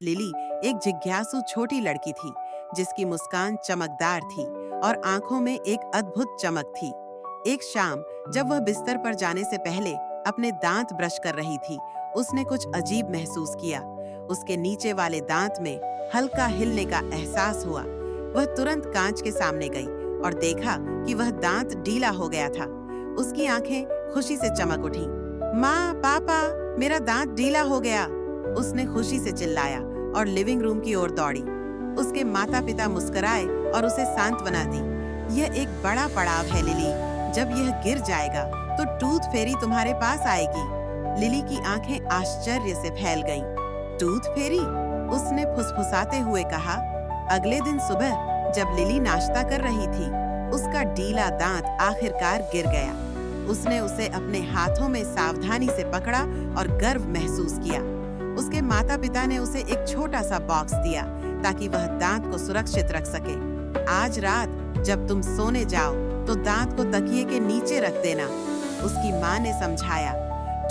Lily एक जिज्ञासु छोटी लड़की थी जिसकी मुस्कान चमकदार थी और आंखों में एक अद्भुत चमक थी। एक शाम जब वह बिस्तर पर जाने से पहले अपने दांत ब्रश कर रही थी, उसने कुछ अजीब महसूस किया। उसके नीचे वाले दांत में हल्का हिलने का एहसास हुआ। वह तुरंत कांच के सामने गई और देखा कि वह दांत ढीला हो गया था। उसकी आंखें खुशी से चमक उठी। माँ, पापा, मेरा दांत ढीला हो गया, उसने खुशी से चिल्लाया और लिविंग रूम की ओर दौड़ी। उसके माता पिता मुस्कुराए और उसे सांत्वना दी। यह एक बड़ा पड़ाव है लिली, जब यह गिर जाएगा तो टूथ फेरी तुम्हारे पास आएगी। लिली की आंखें आश्चर्य से फैल गईं। टूथ फेरी? उसने फुसफुसाते हुए कहा। अगले दिन सुबह जब लिली नाश्ता कर रही थी, उसका ढीला दांत आखिरकार गिर गया। उसने उसे अपने हाथों में सावधानी से पकड़ा और गर्व महसूस किया। उसके माता पिता ने उसे एक छोटा सा बॉक्स दिया ताकि वह दांत को सुरक्षित रख सके। आज रात जब तुम सोने जाओ तो दांत को तकिए के नीचे रख देना, उसकी माँ ने समझाया।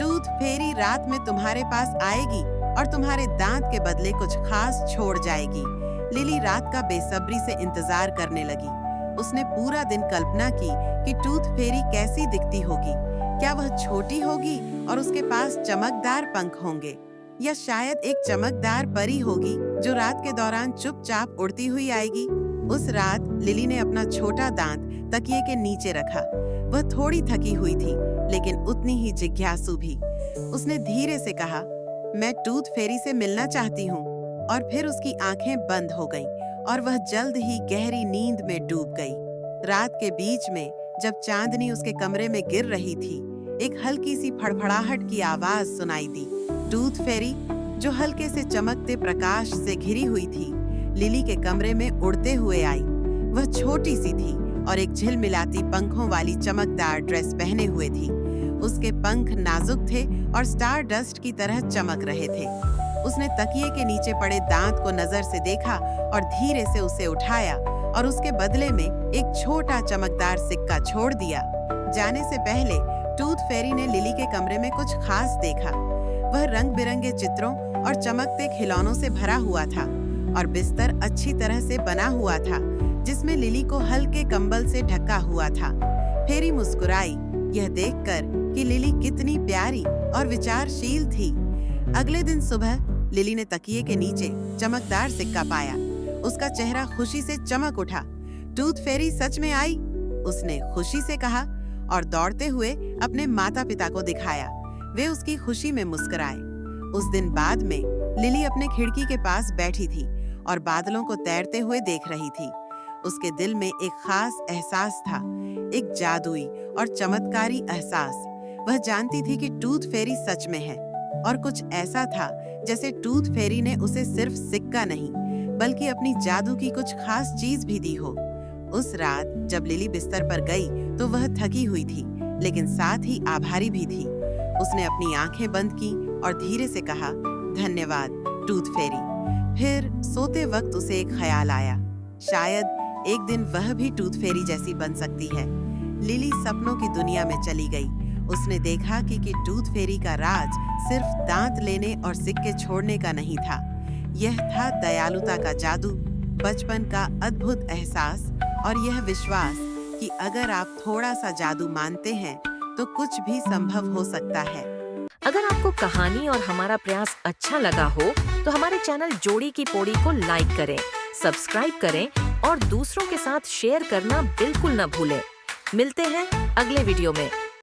टूथ फेरी रात में तुम्हारे पास आएगी और तुम्हारे दांत के बदले कुछ खास छोड़ जाएगी। लिली रात का बेसब्री से इंतजार करने लगी। उसने पूरा दिन कल्पना की कि टूथ फेरी कैसी दिखती होगी। क्या वह छोटी होगी और उसके पास चमकदार पंख होंगे, या शायद एक चमकदार परी होगी जो रात के दौरान चुपचाप उड़ती हुई आएगी। उस रात लिली ने अपना छोटा दांत तकिए के नीचे रखा। वह थोड़ी थकी हुई थी, लेकिन उतनी ही जिज्ञासु भी। उसने धीरे से कहा, मैं टूथ फेरी से मिलना चाहती हूँ। और फिर उसकी आंखें बंद हो गईं और वह जल्द ही गहरी नींद में डूब गई। रात के बीच में जब चांदनी उसके कमरे में गिर रही थी, एक हल्की सी फड़फड़ाहट की आवाज सुनाई दी। टूथ फेरी, जो हल्के से चमकते प्रकाश से घिरी हुई थी, लिली के कमरे में उड़ते हुए आई। वह छोटी सी थी और एक झिलमिलाती पंखों वाली चमकदार ड्रेस पहने हुए थी। उसके पंख नाजुक थे और स्टार डस्ट की तरह चमक रहे थे। उसने तकिए के नीचे पड़े दांत को नजर से देखा और धीरे से उसे उठाया और उसके बदले में एक छोटा चमकदार सिक्का छोड़ दिया। जाने से पहले टूथ फेरी ने लिली के कमरे में कुछ खास देखा। वह रंग बिरंगे चित्रों और चमकते खिलौनों से भरा हुआ था और बिस्तर अच्छी तरह से बना हुआ था, जिसमें लिली को हल्के कंबल से ढका हुआ था। फेरी मुस्कुराई, यह देखकर कि लिली कितनी प्यारी और विचारशील थी। अगले दिन सुबह लिली ने तकिए के नीचे चमकदार सिक्का पाया। उसका चेहरा खुशी से चमक उठा। टूथ फेरी सच में आई, उसने खुशी से कहा और दौड़ते हुए अपने माता पिता को दिखाया। वे उसकी खुशी में मुस्कुराए। उस दिन बाद में लिली अपने खिड़की के पास बैठी थी और बादलों को तैरते हुए देख रही थी। उसके दिल में एक खास एहसास था, एक जादुई और चमत्कारी एहसास। वह जानती थी कि टूथ फेरी सच में है और कुछ ऐसा था जैसे टूथ फेरी ने उसे सिर्फ सिक्का नहीं, बल्कि अपनी जादू की कुछ खास चीज भी दी हो। उस रात जब लिली बिस्तर पर गई तो वह थकी हुई थी, लेकिन साथ ही आभारी भी थी। उसने अपनी आंखें बंद की और धीरे से कहा, धन्यवाद टूथ फेरी। फिर सोते वक्त उसे एक ख्याल आया, शायद एक दिन वह भी टूथ फेरी जैसी बन सकती है। लिली सपनों की दुनिया में चली गई। उसने देखा कि टूथ फेरी का राज सिर्फ दांत लेने और सिक्के छोड़ने का नहीं था। यह था दयालुता का जादू, बचपन का अद्भुत एहसास और यह विश्वास कि अगर आप थोड़ा सा जादू मानते हैं तो कुछ भी संभव हो सकता है। अगर आपको कहानी और हमारा प्रयास अच्छा लगा हो तो हमारे चैनल जोड़ी की पौड़ी को लाइक करें, सब्सक्राइब करें और दूसरों के साथ शेयर करना बिल्कुल न भूलें। मिलते हैं अगले वीडियो में।